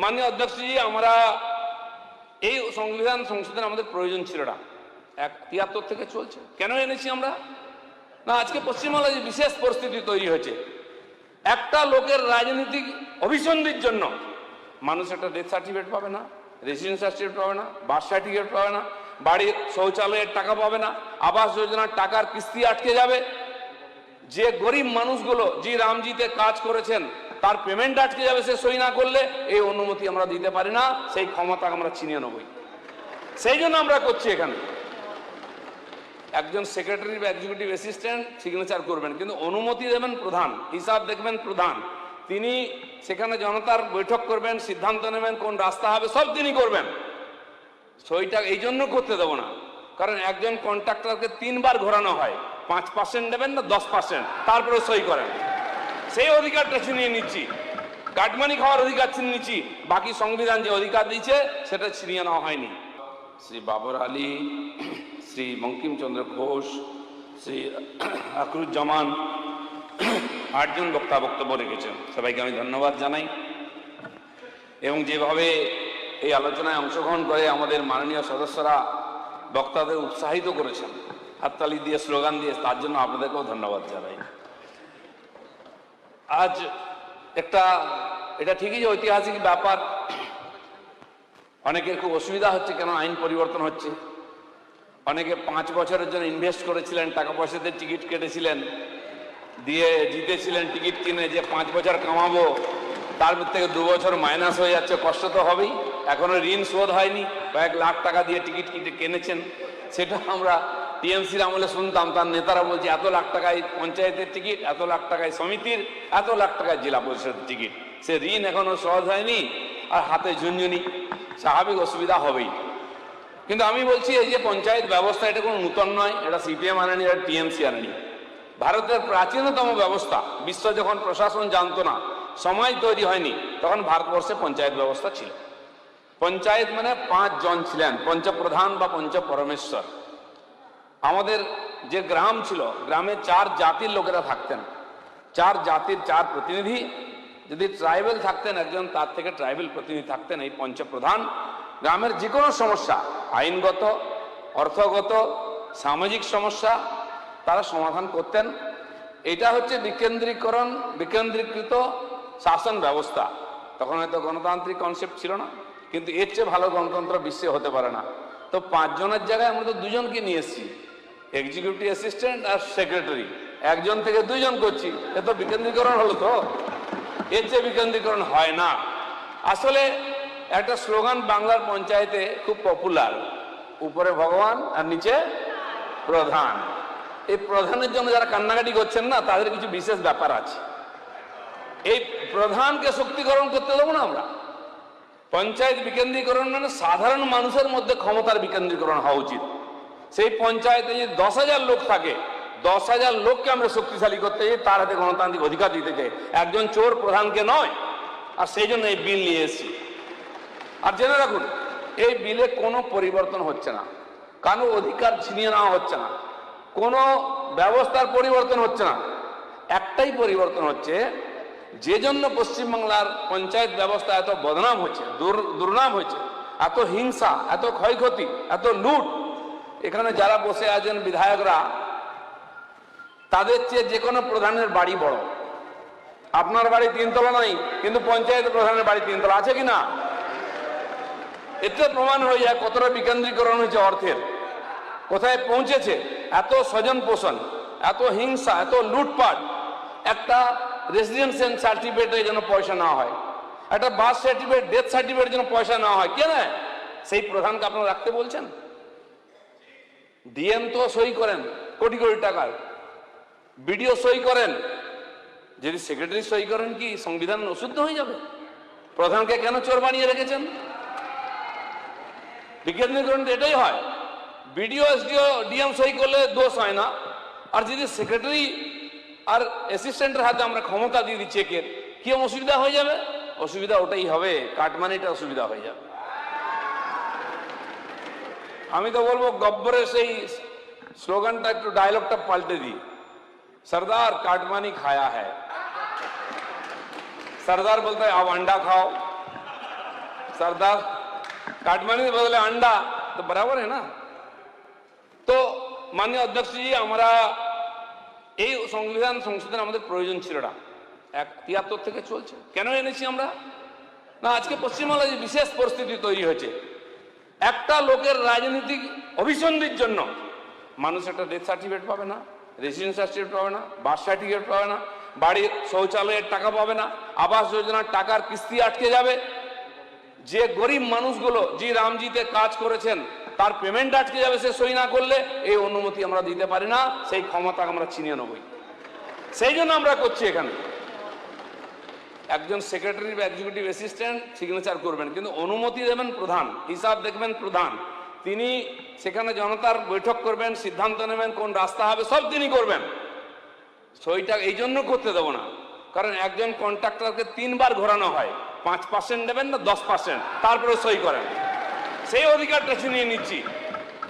মাননীয় অধ্যক্ষজি, আমরা এই সংবিধান সংশোধন আমাদের প্রয়োজন ছিল না, 73 থেকে চলছে। কেন এনেছি আমরা? না, আজকে পশ্চিমবাংলায় যে বিশেষ পরিস্থিতি তৈরি হয়েছে, একটা লোকের রাজনৈতিক অভিসন্ধির জন্য মানুষ একটা ডেথ সার্টিফিকেট পাবে না, রেসিডেন্স সার্টিফিকেট পাবে না, বার্থ সার্টিফিকেট পাবে না, বাড়ির শৌচালয়ের টাকা পাবে না, আবাস যোজনার টাকার কিস্তি আটকে যাবে, যে গরিব মানুষগুলো যে রামজিতে কাজ করেছেন তার পেমেন্ট আটকে যাবে সে সই না করলে। এই অনুমতি আমরা দিতে পারি না, সেই ক্ষমতা আমরা ছিনিয়ে নেবই। সেই জন্য আমরা করছি এখানে একজন সেক্রেটারি বা এক্সিকিউটিভ অ্যাসিস্ট্যান্ট সিগনেচার করবেন, কিন্তু অনুমতি দেবেন প্রধান, হিসাব দেখবেন প্রধান, তিনি সেখানে জনতার বৈঠক করবেন, সিদ্ধান্ত নেবেন কোন রাস্তা হবে, সব তিনি করবেন। সইটা এই জন্য করতে দেবো না, কারণ একজন কন্ট্রাক্টরকে 3 বার ঘোরানো হয়, 5% নেবেন না 10%, তারপরে সই করেন। সেই অধিকারটা ছিনিয়ে নিচ্ছি, কাটমানি খাওয়ার অধিকার ছিনিয়ে নিচ্ছি, বাকি সংবিধান যে অধিকার দিয়েছে সেটা ছিনিয়ে নেওয়া হয়নি। শ্রী বাবর আলী, শ্রী বঙ্কিমচন্দ্র ঘোষ, শ্রী আকরুজ্জামান, 8 জন বক্তব্য রেখেছেন। সবাইকে আমি ধন্যবাদ জানাই। এবং যেভাবে এই আলোচনায় অংশগ্রহণ করে আমাদের মাননীয় সদস্যরা বক্তাদের উৎসাহিত করেছেন হাততালি দিয়ে, স্লোগান দিয়ে, তার জন্য আপনাদেরকেও ধন্যবাদ জানাই। আজ এটা ঠিকই যে ঐতিহাসিক ব্যাপার, অনেকের খুব অসুবিধা হচ্ছে, কেন আইন পরিবর্তন হচ্ছে। অনেকে 5 বছরের জন্য ইনভেস্ট করেছিলেন, টাকা পয়সাতে টিকিট কেটেছিলেন, দিয়ে জিতেছিলেন টিকিট কিনে, যে 5 বছর কামাবো, তার থেকে 2 বছর মাইনাস হয়ে যাচ্ছে, কষ্ট তো হবেই। এখনো ঋণ শোধ হয়নি, কয়েক লাখ টাকা দিয়ে টিকিট কিনেছেন, সেটা আমরা টিএমসির আমলে শুনতাম, তার নেতারা বলছে এত লাখ টাকায় পঞ্চায়েতের টিকিট, এত লাখ টাকায় সমিতির, এত লাখ টাকায় জেলা পরিষদের টিকিট, সে ঋণ এখনো সহজ হয়নি, আর হাতে ঝুনঝুনি, স্বাভাবিক অসুবিধা হবেই। কিন্তু আমি বলছি এই যে পঞ্চায়েত ব্যবস্থা, এটা কোনো নূতন নয়, এটা সিপিএম আনেনি, এটা টিএমসি আনেনি। ভারতের প্রাচীনতম ব্যবস্থা, বিশ্ব যখন প্রশাসন জানতো না, সময় তৈরি হয়নি, তখন ভারতবর্ষে পঞ্চায়েত ব্যবস্থা ছিল। পঞ্চায়েত মানে 5 জন ছিলেন, পঞ্চপ্রধান বা পঞ্চপরমেশ্বর। আমাদের যে গ্রাম ছিল, গ্রামে 4 জাতির লোকেরা থাকতেন, 4 জাতির 4 প্রতিনিধি, যদি ট্রাইবেল থাকতেন একজন, তার থেকে ট্রাইবেল প্রতিনিধি থাকতেন। এই পঞ্চপ্রধান গ্রামের যে কোনো সমস্যা, আইনগত, অর্থগত, সামাজিক সমস্যা, তারা সমাধান করতেন। এটা হচ্ছে বিকেন্দ্রীকৃত শাসন ব্যবস্থা। তখন হয়তো গণতান্ত্রিক কনসেপ্ট ছিল না, কিন্তু এর চেয়ে ভালো গণতন্ত্র বিশ্বে হতে পারে না। তো 5 জনের জায়গায় আমরা তো 2 জনকে নিয়ে এসেছি, এক্সিকিউটিভ অ্যাসিস্ট্যান্ট আর সেক্রেটারি, 1 জন থেকে 2 জন করছি, এ তো বিকেন্দ্রীকরণ হলো। তো এর চেয়ে বিকেন্দ্রীকরণ হয় না। আসলে একটা স্লোগান বাংলার পঞ্চায়েতে খুব পপুলার, উপরে ভগবান আর নিচে প্রধান। এই প্রধানের জন্য যারা কান্নাকাটি করছেন না, তাদের কিছু বিশেষ ব্যাপার আছে। এই প্রধানকে শক্তিকরণ করতে দেবো না আমরা। পঞ্চায়েত বিকেন্দ্রীকরণ মানে সাধারণ মানুষের মধ্যে ক্ষমতার বিকেন্দ্রীকরণ হওয়া উচিত। সেই পঞ্চায়েতে যদি 10,000 লোক থাকে, 10,000 লোককে আমরা শক্তিশালী করতে চাই, তার হাতে গণতান্ত্রিক অধিকার দিতে চাই, একজন চোর প্রধানকে নয়। আর সেই জন্য এই বিল নিয়ে এসেছি। আর জেনে রাখুন, এই বিলে কোনো পরিবর্তন হচ্ছে না, কারো অধিকার ছিনিয়ে নেওয়া হচ্ছে না, কোনো ব্যবস্থার পরিবর্তন হচ্ছে না। একটাই পরিবর্তন হচ্ছে, যে জন্য পশ্চিমবাংলার পঞ্চায়েত ব্যবস্থা এত বদনাম হচ্ছে, দুর্নাম হচ্ছে, এত হিংসা, এত ক্ষয়ক্ষতি, এত লুট, এখানে যারা বসে আছেন বিধায়করা, তাদের চেয়ে যে কোনো প্রধানের বাড়ি বড়। আপনার বাড়ি 3 তলা নাই, কিন্তু পঞ্চায়েত প্রধানের বাড়ি 3 তলা আছে কিনা? এতে প্রমাণ হয়ে যায় কতটা বিকেন্দ্রীকরণ হয়েছে অর্থের, কোথায় পৌঁছেছে। এত স্বজন পোষণ, এত হিংসা, এত লুটপাট। একটা রেসিডেন্সিয়াল সার্টিফিকেটের জন্য পয়সা নেওয়া হয়, একটা বার্থ সার্টিফিকেট, ডেথ সার্টিফিকেটের জন্য পয়সা নেওয়া হয়, কেন? সেই প্রধানকে আপনারা রাখতে বলছেন। ডিএম তো সই করেন কোটি কোটি টাকার, বিডিও সই করেন, যদি সেক্রেটারি সই করেন কি সংবিধান অশুদ্ধ হয়ে যাবে? প্রধানকে কেন চোর বানিয়ে রেখেছেন? বিকেন্দ্রীকরণ এটাই হয়, বিডিও এসডিও ডিএম সই করলে দোষ হয় না। আর যদি সেক্রেটারি আর অ্যাসিস্ট্যান্টের হাতে আমরা ক্ষমতা দিয়ে দিই চেকের, কি অসুবিধা হয়ে যাবে? অসুবিধা ওটাই হবে, কাটমানিটা অসুবিধা হয়ে যাবে। আমি তো বলবো গব্বরের সেই স্লোগানটা একটু, ডায়লগটা পাল্টে দিই, सरदार काटमानी खाया है। सरदार बोलता है अब अंडा खाओ, सरदार काटमानी के बदले अंडा तो बराबर है ना। तो माननीय अध्यक्ष जी हमारा এই সংবিধান সংশোধন আমাদের প্রয়োজন ছিল না, 73 থেকে চলছে। কেন এনেছি আমরা? না, আজকে পশ্চিমবাংলায় যে বিশেষ পরিস্থিতি তৈরি হয়েছে, একটা লোকের রাজনৈতিক অভিসন্ধির জন্য মানুষ একটা ডেথ সার্টিফিকেট পাবে না, রেসিডেন্স সার্টিফিকেট পাবে না, বার্থ সার্টিফিকেট পাবে না, বাড়ির শৌচালয়ের টাকা পাবে না, আবাস যোজনার টাকার কিস্তি আটকে যাবে। যে গরিব মানুষগুলো যে রামজিতে কাজ করেছেন তার পেমেন্ট আটকে যাবে সে সই না করলে। এই অনুমতি আমরা দিতে পারি না, সেই ক্ষমতা আমরা ছিনিয়ে নেবই। সেই জন্য আমরা করছি এখানে একজন সেক্রেটারি বা এক্সিকিউটিভ অ্যাসিস্ট্যান্ট সিগনেচার করবেন, কিন্তু অনুমতি দেবেন প্রধান, হিসাব দেখবেন প্রধান। তিনি সেখানে জনতার বৈঠক করবেন, সিদ্ধান্ত নেবেন কোন রাস্তা হবে, সব তিনি করবেন। সইটা এই জন্য করতে দেবো না, কারণ একজন কন্ট্রাক্টরকে 3 বার ঘোরানো হয়, 5% নেবেন না 10%, তারপরে সই করেন। সেই অধিকারটা ছিনিয়ে নিচ্ছি,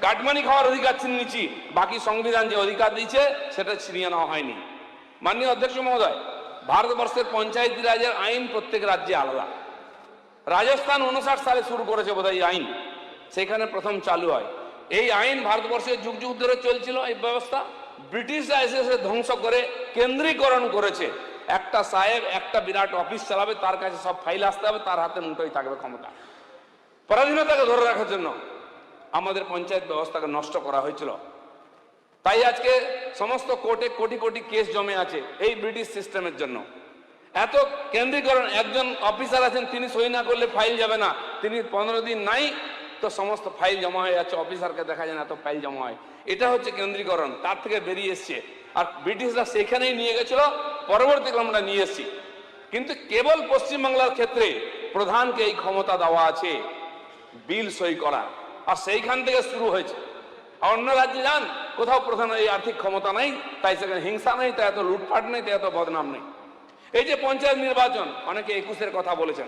কাটমানি খাওয়ার অধিকার ছিনিয়ে নিচ্ছি, বাকি সংবিধান যে অধিকার দিয়েছে সেটা ছিনিয়ে নেওয়া হয়নি। মাননীয় অধ্যক্ষ মহোদয়, ভারতবর্ষের পঞ্চায়েতি রাজের আইন প্রত্যেক রাজ্যে আলাদা। রাজস্থান 59 সালে শুরু করেছে বোধহয় আইন, সেখানে প্রথম চালু হয় এই আইন। ভারতবর্ষের যুগ যুগ ধরে চলছিল এই ব্যবস্থা। ব্রিটিশরা এসে ধ্বংস করে কেন্দ্রীকরণ করেছে। একটা সাহেব একটা বিরাট অফিস চালাবে, তার কাছে সব ফাইল আসতে হবে, তার হাতে মুঠোই থাকবে ক্ষমতা। পরাধীনতাকে ধরে রাখার জন্য আমাদের পঞ্চায়েত ব্যবস্থাকে নষ্ট করা হয়েছিল। তাই আজকে সমস্ত কোর্টে কোটি কোটি কেস জমে আছে এই ব্রিটিশ সিস্টেমের জন্য। এত কেন্দ্রীকরণ, একজন অফিসার আছেন তিনি সই না করলে ফাইল যাবে না, তিনি 15 দিন নাই তো সমস্ত ফাইল জমা হয়ে যাচ্ছে, অফিসারকে দেখা যায় না, এত ফাইল জমা হয়। এটা হচ্ছে কেন্দ্রীকরণ, তার থেকে বেরিয়ে এসছে। আর ব্রিটিশরা সেখানেই নিয়ে গেছিল, পরবর্তীকালে আমরা নিয়ে এসেছি। কিন্তু কেবল পশ্চিমবাংলার ক্ষেত্রে প্রধানকে এই ক্ষমতা দেওয়া আছে বিল সই করা, আর সেইখান থেকে শুরু হয়েছে। অন্য রাজ্যে যান, কোথাও প্রধান এই আর্থিক ক্ষমতা নাই, তাই সেখানে হিংসা নেই, তাই এত লুটপাট নেই, তাই এত বদনাম নেই। এই যে পঞ্চায়েত নির্বাচন, অনেকে 21-এর কথা বলেছেন,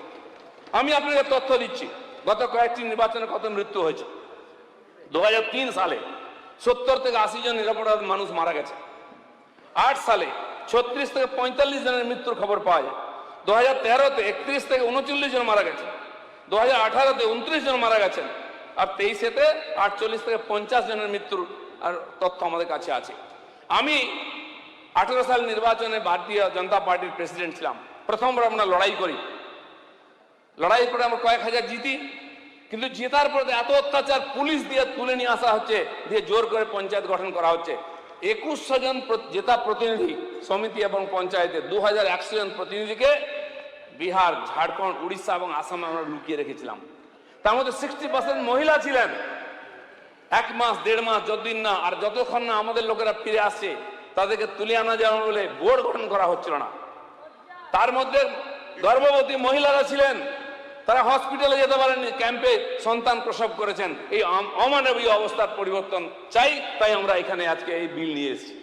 আমি আপনাকে তথ্য দিচ্ছি। গত কয়েকটি নির্বাচনে কত মৃত্যু হয়েছে। 2003 সালে 70 থেকে 80 জন নিরপরাধ মানুষ মারা গেছে। 8 সালে 36 থেকে 45 জনের মৃত্যুর খবর পাওয়া যায়। 2013-তে 31 থেকে 39 জন মারা গেছে। 2018-তে 29 জন মারা গেছেন। আর 23-তে 48 থেকে 50 জনের মৃত্যুর আর তথ্য আমাদের কাছে আছে। আমি 18 সাল নির্বাচনে ভারতীয় জনতা পার্টির প্রেসিডেন্ট ছিলাম। প্রথমবার আমরা লড়াই করি, লড়াই করে আমরা কয়েক হাজার জিতি। কিন্তু জেতার পরে এত অত্যাচার, পুলিশ দিয়ে তুলে নিয়ে আসা হচ্ছে, দিয়ে জোর করে পঞ্চায়েত গঠন করা হচ্ছে। 2100 জন জেতা প্রতিনিধি সমিতি এবং পঞ্চায়েতে 2100 জন প্রতিনিধিকে বিহার, ঝাড়খণ্ড, উড়িষ্যা এবং আসামে আমরা লুকিয়ে রেখেছিলাম। তার মধ্যে 60% মহিলা ছিলেন। 1 মাস 1.5 মাস যতদিন না, আর যতক্ষণ না আমাদের লোকেরা ফিরে আসছে তাদেরকে তুলে আনা যাবে বলে বোর্ড গঠন করা হচ্ছিল না। তার মধ্যে গর্ভবতী মহিলারা ছিলেন, তারা হসপিটালে যেতে পারেননি, ক্যাম্পে সন্তান প্রসব করেছেন। এই অমানবীয় অবস্থার পরিবর্তন চাই, তাই আমরা এখানে আজকে এই বিল নিয়ে এসেছি।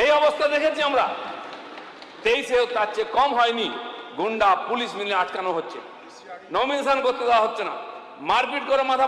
এই অবস্থা দেখেছি আমরা 23-এও তার চেয়ে কম হয়নি। গুন্ডা পুলিশ মিলে আটকানো হচ্ছে, নমিনেশন করতে দেওয়া হচ্ছে না, মারপিট করে মাথা